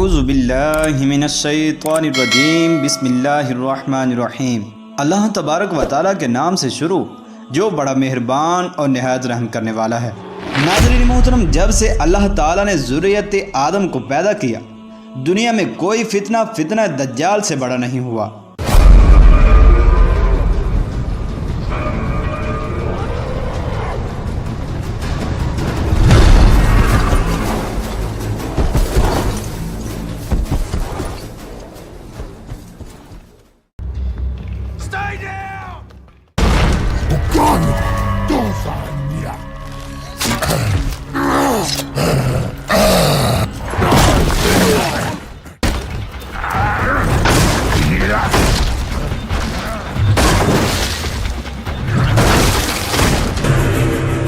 اعوذ باللہ من الشیطان الرجیم بسم اللہ الرحمن الرحیم۔ اللہ تبارک و تعالیٰ کے نام سے شروع جو بڑا مہربان اور نہایت رحم کرنے والا ہے۔ ناظرین محترم، جب سے اللہ تعالیٰ نے ذریت آدم کو پیدا کیا، دنیا میں کوئی فتنہ دجال سے بڑا نہیں ہوا۔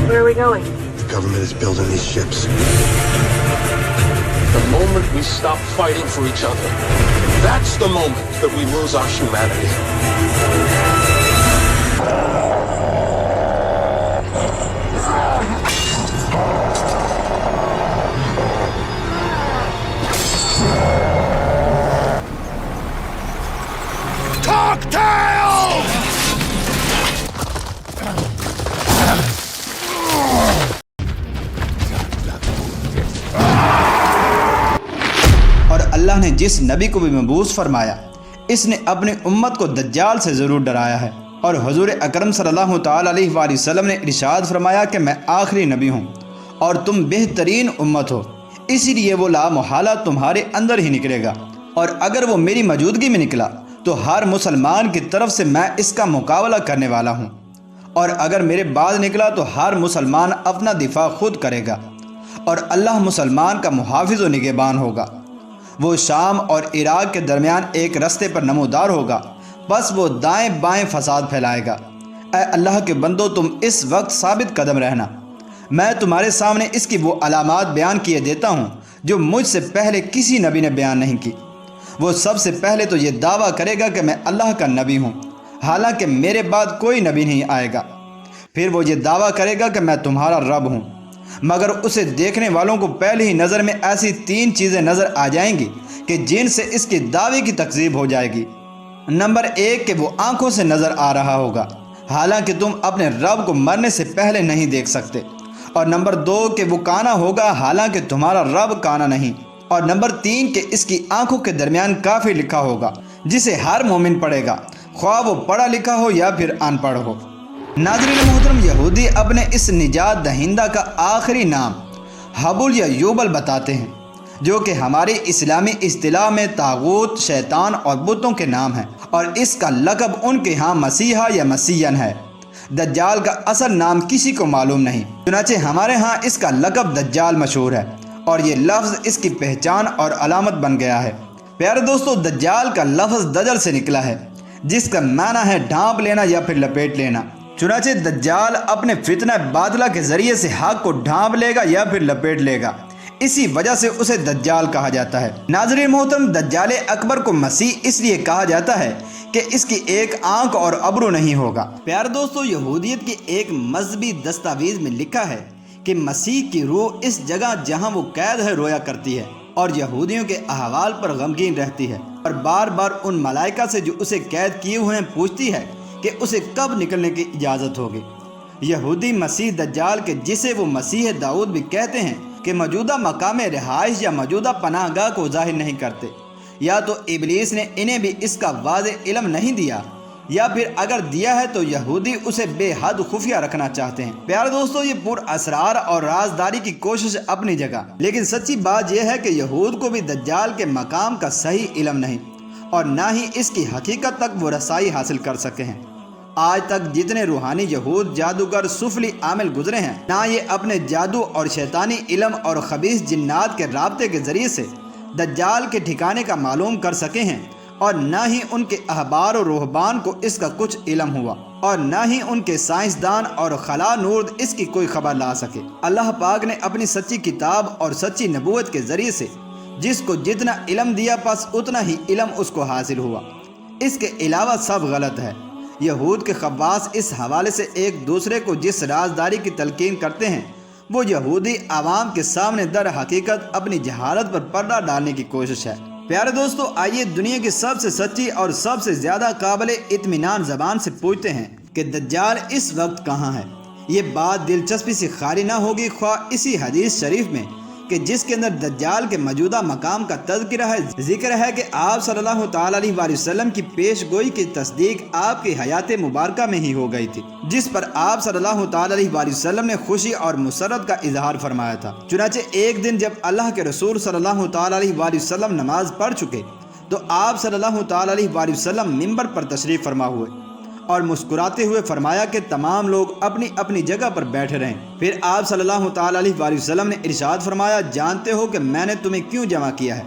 Where are we going? The government is building these ships. The moment we stop fighting for each other, that's the moment that we lose our humanity. اور اللہ نے جس نبی کو بھی مبعوث فرمایا، اس نے اپنی امت کو دجال سے ضرور ڈرایا ہے۔ اور حضور اکرم صلی اللہ تعالیٰ علیہ وآلہ وسلم نے ارشاد فرمایا کہ میں آخری نبی ہوں اور تم بہترین امت ہو، اسی لیے وہ لا محالہ تمہارے اندر ہی نکلے گا، اور اگر وہ میری موجودگی میں نکلا تو ہر مسلمان کی طرف سے میں اس کا مقابلہ کرنے والا ہوں، اور اگر میرے بعد نکلا تو ہر مسلمان اپنا دفاع خود کرے گا، اور اللہ مسلمان کا محافظ و نگہبان ہوگا۔ وہ شام اور عراق کے درمیان ایک رستے پر نمودار ہوگا، بس وہ دائیں بائیں فساد پھیلائے گا۔ اے اللہ کے بندو، تم اس وقت ثابت قدم رہنا، میں تمہارے سامنے اس کی وہ علامات بیان کیے دیتا ہوں جو مجھ سے پہلے کسی نبی نے بیان نہیں کی۔ وہ سب سے پہلے تو یہ دعویٰ کرے گا کہ میں اللہ کا نبی ہوں، حالانکہ میرے بعد کوئی نبی نہیں آئے گا۔ پھر وہ یہ دعویٰ کرے گا کہ میں تمہارا رب ہوں، مگر اسے دیکھنے والوں کو پہلی ہی نظر میں ایسی 3 چیزیں نظر آ جائیں گی کہ جن سے اس کے دعوے کی تکذیب ہو جائے گی۔ نمبر 1 کہ وہ آنکھوں سے نظر آ رہا ہوگا، حالانکہ تم اپنے رب کو مرنے سے پہلے نہیں دیکھ سکتے۔ اور نمبر 2 کہ وہ کانا ہوگا، حالانکہ تمہارا رب کانا نہیں۔ اور نمبر 3 کہ اس کی آنکھوں کے درمیان کافر لکھا ہوگا، جسے ہر مومن پڑھے گا، خواہ وہ پڑھا لکھا ہو یا پھر ان پڑھ ہو۔ ناظرین محترم، یہودی اپنے اس نجات دہندہ کا آخری نام حبل یا یوبل بتاتے ہیں، جو کہ ہماری اسلامی اصطلاح میں طاغوت، شیطان اور بتوں کے نام ہیں، اور اس کا لقب ان کے ہاں مسیحا یا مسیحین ہے۔ دجال کا اصل نام کسی کو معلوم نہیں، چنانچہ ہمارے ہاں اس کا لقب دجال مشہور ہے، اور یہ لفظ اس کی پہچان اور علامت بن گیا ہے۔ پیارے دوستو، دجال کا لفظ دجل سے نکلا ہے، جس کا معنی ہے ڈھانپ لینا یا پھر لپیٹ لینا۔ چنانچہ دجال اپنے فتنہ باطلہ کے ذریعے سے حق کو ڈھانپ لے گا یا پھر لپیٹ لے گا، اسی وجہ سے اسے دجال کہا جاتا ہے۔ ناظرین محترم، دجال اکبر کو مسیح اس لیے کہا جاتا ہے کہ اس کی ایک آنکھ اور ابرو نہیں ہوگا۔ پیارے دوستو، یہودیت کی ایک مذہبی دستاویز میں لکھا ہے کہ مسیح کی روح اس جگہ جہاں وہ قید ہے رویا کرتی ہے، اور یہودیوں کے احوال پر غمگین رہتی ہے، اور بار بار ان ملائکہ سے جو اسے قید کیے ہوئے ہیں پوچھتی ہے کہ اسے کب نکلنے کی اجازت ہوگی۔ یہودی مسیح دجال کے جسے وہ مسیح داؤد بھی کہتے ہیں کہ موجودہ مقام رہائش یا موجودہ پناہ گاہ کو ظاہر نہیں کرتے، یا تو ابلیس نے انہیں بھی اس کا واضح علم نہیں دیا، یا پھر اگر دیا ہے تو یہودی اسے بے حد خفیہ رکھنا چاہتے ہیں۔ پیارے دوستو، یہ پر اسرار اور رازداری کی کوشش اپنی جگہ، لیکن سچی بات یہ ہے کہ یہود کو بھی دجال کے مقام کا صحیح علم نہیں، اور نہ ہی اس کی حقیقت تک وہ رسائی حاصل کر سکے ہیں۔ آج تک جتنے روحانی یہود، جادوگر، سفلی عامل گزرے ہیں، نہ یہ اپنے جادو اور شیطانی علم اور خبیث جنات کے رابطے کے ذریعے سے دجال کے ٹھکانے کا معلوم کر سکے ہیں، اور نہ ہی ان کے احبار و رہبان کو اس کا کچھ علم ہوا، اور نہ ہی ان کے سائنسدان اور خلا نورد اس کی کوئی خبر لا سکے۔ اللہ پاک نے اپنی سچی کتاب اور سچی نبوت کے ذریعے سے جس کو جتنا علم دیا، پس اتنا ہی علم اس کو حاصل ہوا، اس کے علاوہ سب غلط ہے۔ یہود کے خواص اس حوالے سے ایک دوسرے کو جس رازداری کی تلقین کرتے ہیں وہ یہودی عوام کے سامنے در حقیقت اپنی جہالت پر پردہ ڈالنے کی کوشش ہے۔ پیارے دوستو، آئیے دنیا کی سب سے سچی اور سب سے زیادہ قابل اطمینان زبان سے پوچھتے ہیں کہ دجال اس وقت کہاں ہے۔ یہ بات دلچسپی سے خالی نہ ہوگی خواہ اسی حدیث شریف میں کہ جس کے اندر دجال کے موجودہ مقام کا تذکرہ ہے، ذکر ہے کہ آپ صلی اللہ تعالیٰ علیہ وآلہ وسلم کی پیش گوئی کی تصدیق آپ کی حیات مبارکہ میں ہی ہو گئی تھی، جس پر آپ صلی اللہ تعالیٰ علیہ وآلہ وسلم نے خوشی اور مسرت کا اظہار فرمایا تھا۔ چنانچہ ایک دن جب اللہ کے رسول صلی اللہ تعالیٰ علیہ وآلہ وسلم نماز پڑھ چکے تو آپ صلی اللہ تعالیٰ علیہ وآلہ وسلم منبر پر تشریف فرما ہوئے اور مسکراتے ہوئے فرمایا کہ تمام لوگ اپنی اپنی جگہ پر بیٹھے رہیں۔ پھر آپ صلی اللہ تعالیٰ علیہ وآلہ وسلم نے ارشاد فرمایا، جانتے ہو کہ میں نے تمہیں کیوں جمع کیا ہے؟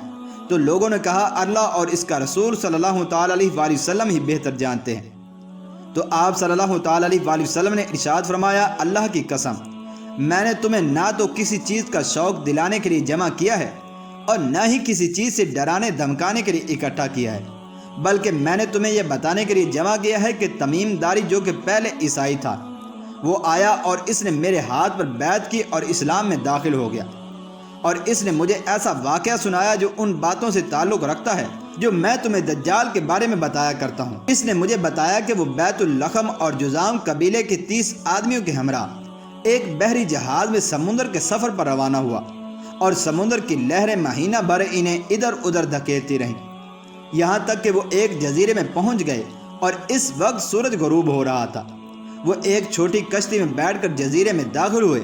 تو لوگوں نے کہا، اللہ اور اس کا رسول صلی اللہ تعالیٰ علیہ وآلہ وسلم ہی بہتر جانتے ہیں۔ تو آپ صلی اللہ تعالیٰ علیہ وآلہ وسلم نے ارشاد فرمایا، اللہ کی قسم، میں نے تمہیں نہ تو کسی چیز کا شوق دلانے کے لیے جمع کیا ہے اور نہ ہی کسی چیز سے ڈرانے دھمکانے کے لیے اکٹھا کیا ہے، بلکہ میں نے تمہیں یہ بتانے کے لیے جمع کیا ہے کہ تمیم داری جو کہ پہلے عیسائی تھا، وہ آیا اور اس نے میرے ہاتھ پر بیعت کی اور اسلام میں داخل ہو گیا، اور اس نے مجھے ایسا واقعہ سنایا جو ان باتوں سے تعلق رکھتا ہے جو میں تمہیں دجال کے بارے میں بتایا کرتا ہوں۔ اس نے مجھے بتایا کہ وہ بیت اللخم اور جذام قبیلے کے 30 آدمیوں کے ہمراہ ایک بحری جہاز میں سمندر کے سفر پر روانہ ہوا اور سمندر کی لہریں مہینہ بھر انہیں ادھر ادھر دھکیلتی رہیں، یہاں تک کہ وہ ایک جزیرے میں پہنچ گئے اور اس وقت سورج غروب ہو رہا تھا۔ وہ ایک چھوٹی کشتی میں بیٹھ کر جزیرے میں داخل ہوئے۔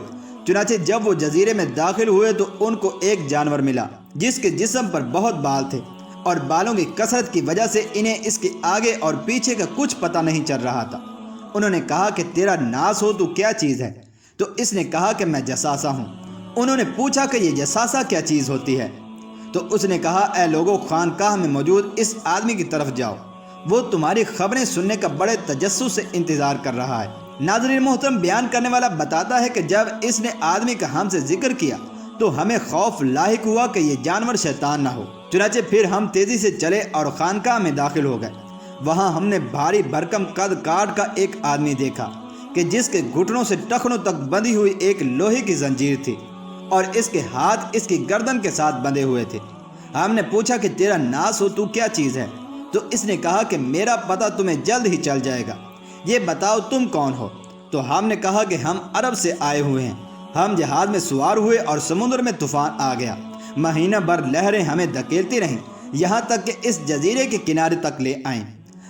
چنانچہ جب وہ جزیرے میں داخل ہوئے تو ان کو ایک جانور ملا جس کے جسم پر بہت بال تھے، اور بالوں کی کثرت کی وجہ سے انہیں اس کے آگے اور پیچھے کا کچھ پتہ نہیں چل رہا تھا۔ انہوں نے کہا کہ تیرا ناس ہو تو کیا چیز ہے؟ تو اس نے کہا کہ میں جساسہ ہوں۔ انہوں نے پوچھا کہ یہ جساسہ کیا چیز ہوتی ہے؟ تو اس نے کہا، اے لوگو، خانقاہ میں موجود اس آدمی کی طرف جاؤ، وہ تمہاری خبریں سننے کا بڑے تجسس سے انتظار کر رہا ہے۔ ناظرین محترم، بیان کرنے والا بتاتا ہے کہ جب اس نے آدمی کا ہم سے ذکر کیا تو ہمیں خوف لاحق ہوا کہ یہ جانور شیطان نہ ہو۔ چنانچہ پھر ہم تیزی سے چلے اور خانقاہ میں داخل ہو گئے۔ وہاں ہم نے بھاری بھرکم قد کاٹ کا ایک آدمی دیکھا کہ جس کے گھٹنوں سے ٹخنوں تک بندھی ہوئی ایک لوہے کی زنجیر تھی اور اس کے ہاتھ اس کی گردن کے ساتھ بندھے ہوئے تھے۔ ہم نے پوچھا کہ تیرا ناس ہو تو کیا چیز ہے؟ تو اس نے کہا کہ میرا پتہ تمہیں جلد ہی چل جائے گا، یہ بتاؤ تم کون ہو؟ تو ہم نے کہا کہ ہم عرب سے آئے ہوئے ہیں۔ ہم جہاز میں سوار ہوئے اور سمندر میں طوفان آ گیا، مہینہ بھر لہریں ہمیں دھکیلتی رہیں، یہاں تک کہ اس جزیرے کے کنارے تک لے آئیں۔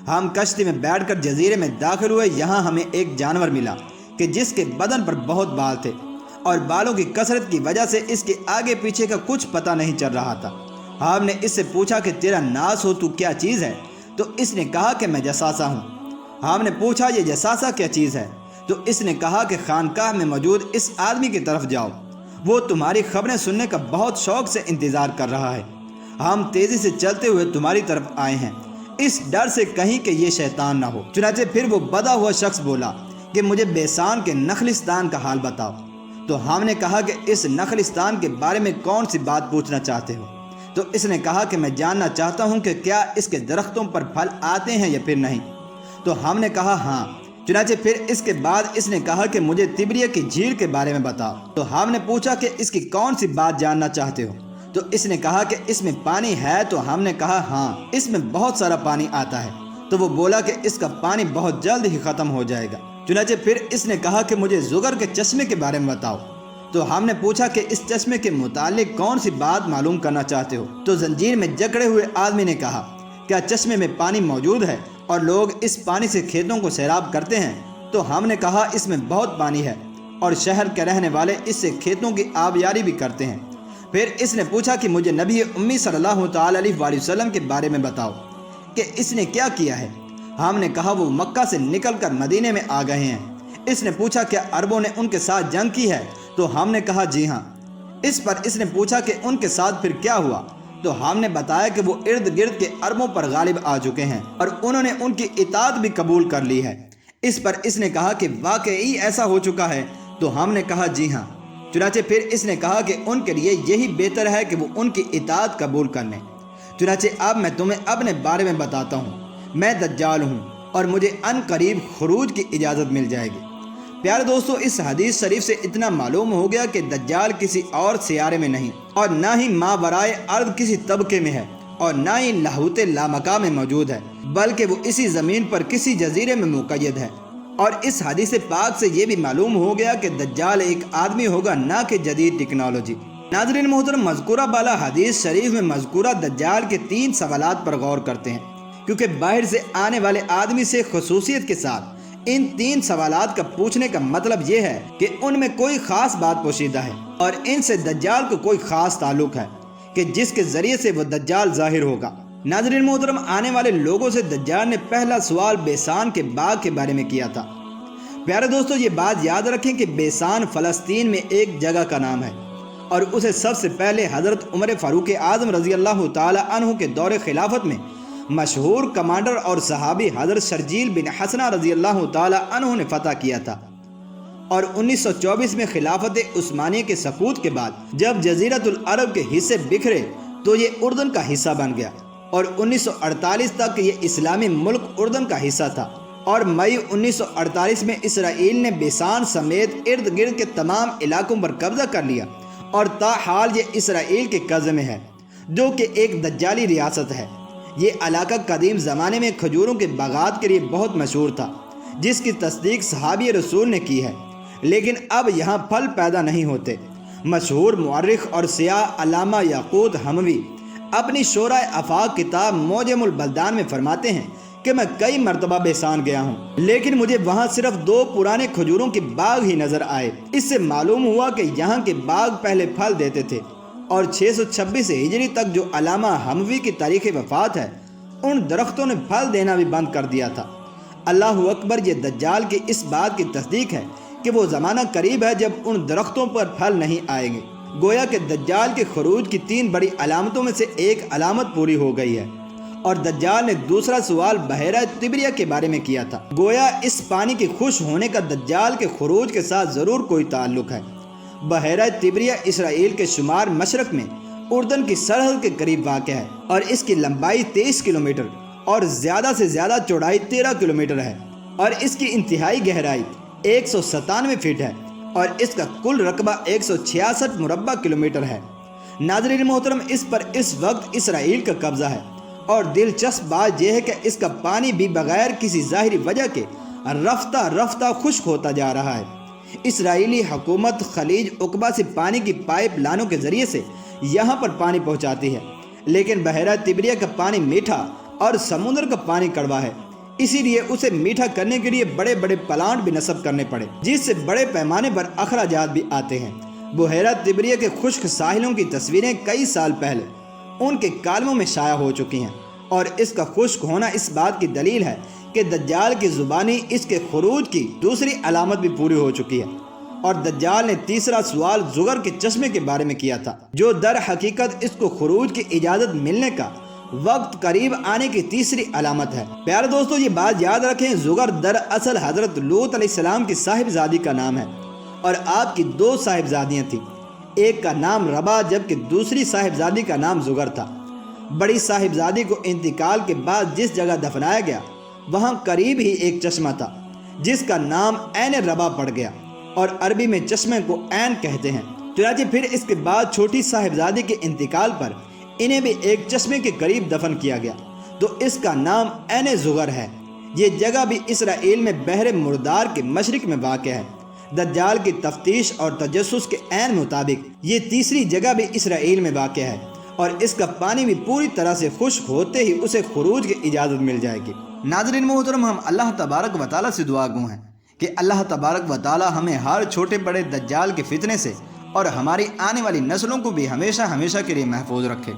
ہم کشتی میں بیٹھ کر جزیرے میں داخل ہوئے، یہاں ہمیں ایک جانور ملا کہ جس کے بدن پر بہت بال تھے، اور بالوں کی کثرت کی وجہ سے اس کے آگے پیچھے کا کچھ پتہ نہیں چل رہا تھا۔ ہم نے اس سے پوچھا کہ تیرا ناس ہو تو کیا چیز ہے؟ تو اس نے کہا کہ میں جساسہ ہوں۔ ہم نے پوچھا یہ جساسہ کیا چیز ہے؟ تو اس نے کہا کہ خانقاہ میں موجود اس آدمی کی طرف جاؤ، وہ تمہاری خبریں سننے کا بہت شوق سے انتظار کر رہا ہے۔ ہم تیزی سے چلتے ہوئے تمہاری طرف آئے ہیں، اس ڈر سے کہیں کہ یہ شیطان نہ ہو۔ چنانچہ پھر وہ بدا ہوا شخص بولا کہ مجھے بیسان کے نخلستان کا حال بتاؤ۔ تو ہم نے کہا کہ اس نخلستان کے بارے میں کون سی بات پوچھنا چاہتے ہو؟ تو اس نے کہا کہ میں جاننا چاہتا ہوں کہ کیا اس کے درختوں پر پھل آتے ہیں یا پھر نہیں؟ تو ہم نے کہا ہاں۔ چنانچہ پھر اس کے بعد اس نے کہا کہ مجھے تبریہ کی جھیل کے بارے میں بتاؤ۔ تو ہم نے پوچھا کہ اس کی کون سی بات جاننا چاہتے ہو؟ تو اس نے کہا کہ اس میں پانی ہے۔ تو ہم نے کہا ہاں، اس میں بہت سارا پانی آتا ہے۔ تو وہ بولا کہ اس کا پانی بہت جلد ہی ختم ہو جائے گا۔ چنانچہ پھر اس نے کہا کہ مجھے زغر کے چشمے کے بارے میں بتاؤ۔ تو ہم نے پوچھا کہ اس چشمے کے متعلق کون سی بات معلوم کرنا چاہتے ہو؟ تو زنجیر میں جکڑے ہوئے آدمی نے کہا، کیا چشمے میں پانی موجود ہے اور لوگ اس پانی سے کھیتوں کو سیراب کرتے ہیں؟ تو ہم نے کہا اس میں بہت پانی ہے اور شہر کے رہنے والے اس سے کھیتوں کی آبیاری بھی کرتے ہیں۔ پھر اس نے پوچھا کہ مجھے نبی امی صلی اللہ تعالیٰ علیہ وآلہ وسلم کے بارے میں بتاؤ کہ اس نے کیا کیا ہے؟ ہم نے کہا وہ مکہ سے نکل کر مدینے میں آ گئے ہیں۔ اس نے پوچھا کیا عربوں نے ان کے ساتھ جنگ کی ہے؟ تو ہم نے کہا جی ہاں۔ اس پر اس نے پوچھا کہ ان کے ساتھ پھر کیا ہوا؟ تو ہم نے بتایا کہ وہ ارد گرد کے عربوں پر غالب آ چکے ہیں اور انہوں نے ان کی اطاعت بھی قبول کر لی ہے۔ اس پر اس نے کہا کہ واقعی ایسا ہو چکا ہے؟ تو ہم نے کہا جی ہاں۔ چنانچہ پھر اس نے کہا کہ ان کے لیے یہی بہتر ہے کہ وہ ان کی اطاعت قبول کر لیں۔ چنانچہ اب میں تمہیں اپنے بارے میں بتاتا ہوں، میں دجال ہوں اور مجھے ان قریب خروج کی اجازت مل جائے گی۔ پیارے دوستو، اس حدیث شریف سے اتنا معلوم ہو گیا کہ دجال کسی اور سیارے میں نہیں، اور نہ ہی ماورائے ارض کسی طبقے میں ہے، اور نہ ہی لاہوت لامکان میں موجود ہے، بلکہ وہ اسی زمین پر کسی جزیرے میں مقید ہے۔ اور اس حدیث پاک سے یہ بھی معلوم ہو گیا کہ دجال ایک آدمی ہوگا، نہ کہ جدید ٹیکنالوجی۔ ناظرین محترم، مذکورہ بالا حدیث شریف میں مذکورہ دجال کے 3 سوالات پر غور کرتے ہیں، کیونکہ باہر سے آنے والے آدمی سے خصوصیت کے ساتھ ان 3 سوالات کا پوچھنے کا مطلب یہ ہے کہ ان میں کوئی خاص بات پوشیدہ ہے، اور ان سے دجال کو کوئی خاص تعلق ہے کہ جس کے ذریعے سے وہ دجال ظاہر ہوگا۔ ناظرین محترم، آنے والے لوگوں سے دجال نے پہلا سوال بیسان کے باغ کے بارے میں کیا تھا۔ پیارے دوستو، یہ بات یاد رکھیں کہ بیسان فلسطین میں ایک جگہ کا نام ہے، اور اسے سب سے پہلے حضرت عمر فاروق اعظم رضی اللہ تعالی عنہ کے دور خلافت میں مشہور کمانڈر اور صحابی حضرت شرجیل بن حسنہ رضی اللہ تعالی عنہ نے فتح کیا تھا، اور 1924 میں خلافت عثمانیہ کے سقوط کے بعد جب جزیرۃ العرب کے حصے بکھرے تو یہ اردن کا حصہ بن گیا، اور 1948 تک یہ اسلامی ملک اردن کا حصہ تھا، اور مئی 1948 میں اسرائیل نے بیسان سمیت ارد گرد کے تمام علاقوں پر قبضہ کر لیا، اور تاحال یہ اسرائیل کے قبضے میں ہے، جو کہ ایک دجالی ریاست ہے۔ یہ علاقہ قدیم زمانے میں کھجوروں کے باغات کے لیے بہت مشہور تھا، جس کی تصدیق صحابی رسول نے کی ہے، لیکن اب یہاں پھل پیدا نہیں ہوتے۔ مشہور مورخ اور سیاح علامہ یاقوت حموی اپنی شورۂ آفاق کتاب معجم البلدان میں فرماتے ہیں کہ میں کئی مرتبہ بیسان گیا ہوں، لیکن مجھے وہاں صرف 2 پرانے کھجوروں کے باغ ہی نظر آئے۔ اس سے معلوم ہوا کہ یہاں کے باغ پہلے پھل دیتے تھے، اور 626 ہجری تک جو علامہ حموی کی تاریخ وفات ہے، ان درختوں نے پھل دینا بھی بند کر دیا تھا۔ اللہ اکبر! یہ دجال کی اس بات کی تصدیق ہے کہ وہ زمانہ قریب ہے جب ان درختوں پر پھل نہیں آئیں گے۔ گویا کہ دجال کے خروج کی 3 بڑی علامتوں میں سے ایک علامت پوری ہو گئی ہے۔ اور دجال نے دوسرا سوال بحیرہ طبریہ کے بارے میں کیا تھا۔ گویا اس پانی کے خشک ہونے کا دجال کے خروج کے ساتھ ضرور کوئی تعلق ہے۔ بحیرہ طبریہ اسرائیل کے شمال مشرق میں اردن کی سرحد کے قریب واقع ہے، اور اس کی لمبائی 23 کلومیٹر اور زیادہ سے زیادہ چوڑائی 13 کلومیٹر ہے، اور اس کی انتہائی گہرائی 197 فٹ ہے، اور اس کا کل رقبہ 166 مربع کلومیٹر ہے۔ ناظرین محترم، اس پر اس وقت اسرائیل کا قبضہ ہے، اور دلچسپ بات یہ ہے کہ اس کا پانی بھی بغیر کسی ظاہری وجہ کے رفتہ رفتہ خشک ہوتا جا رہا ہے۔ اسرائیلی حکومت خلیج عقبہ سے پانی کی پائپ لائنوں کے ذریعے سے یہاں پر پانی پہنچاتی ہے، لیکن بحیرہ طبریہ کا پانی میٹھا اور سمندر کا پانی کڑوا ہے، اسی لیے اسے میٹھا کرنے کے لیے بڑے بڑے پلانٹ بھی نصب کرنے پڑے، جس سے بڑے پیمانے پر اخراجات بھی آتے ہیں۔ بحیرہ طبریہ کے خشک ساحلوں کی تصویریں کئی سال پہلے ان کے کالموں میں شائع ہو چکی ہیں، اور اس کا خشک ہونا اس بات کی دلیل ہے کہ دجال کی زبانی اس کے خروج کی دوسری علامت بھی پوری ہو چکی ہے۔ اور دجال نے تیسرا سوال زغر کے چشمے کے بارے میں کیا تھا، جو در حقیقت اس کو خروج کی اجازت ملنے کا وقت قریب آنے کی تیسری علامت ہے۔ پیارے دوستو، یہ بات یاد رکھیں، زغر در اصل حضرت لوط علیہ السلام کی صاحبزادی کا نام ہے، اور آپ کی 2 صاحبزادیاں تھیں، ایک کا نام ربا جبکہ دوسری صاحبزادی کا نام زغر تھا۔ بڑی صاحبزادی کو انتقال کے بعد جس جگہ دفنایا گیا وہاں قریب ہی ایک چشمہ تھا جس کا نام عین ربا پڑ گیا، اور عربی میں چشمے کو عین کہتے ہیں۔ چنانچہ پھر اس کے بعد چھوٹی صاحبزادی کے انتقال پر انہیں بھی ایک چشمے کے قریب دفن کیا گیا، تو اس کا نام عین زغر ہے۔ یہ جگہ بھی اسرائیل میں بحر مردار کے مشرق میں واقع ہے۔ دجال کی تفتیش اور تجسس کے عین مطابق یہ تیسری جگہ بھی اسرائیل میں واقع ہے، اور اس کا پانی بھی پوری طرح سے خشک ہوتے ہی اسے خروج کی اجازت مل جائے گی۔ ناظرین محترم، ہم اللہ تبارک و تعالیٰ سے دعا گو ہیں کہ اللہ تبارک و تعالیٰ ہمیں ہر چھوٹے بڑے دجال کے فتنے سے اور ہماری آنے والی نسلوں کو بھی ہمیشہ ہمیشہ کے لیے محفوظ رکھے۔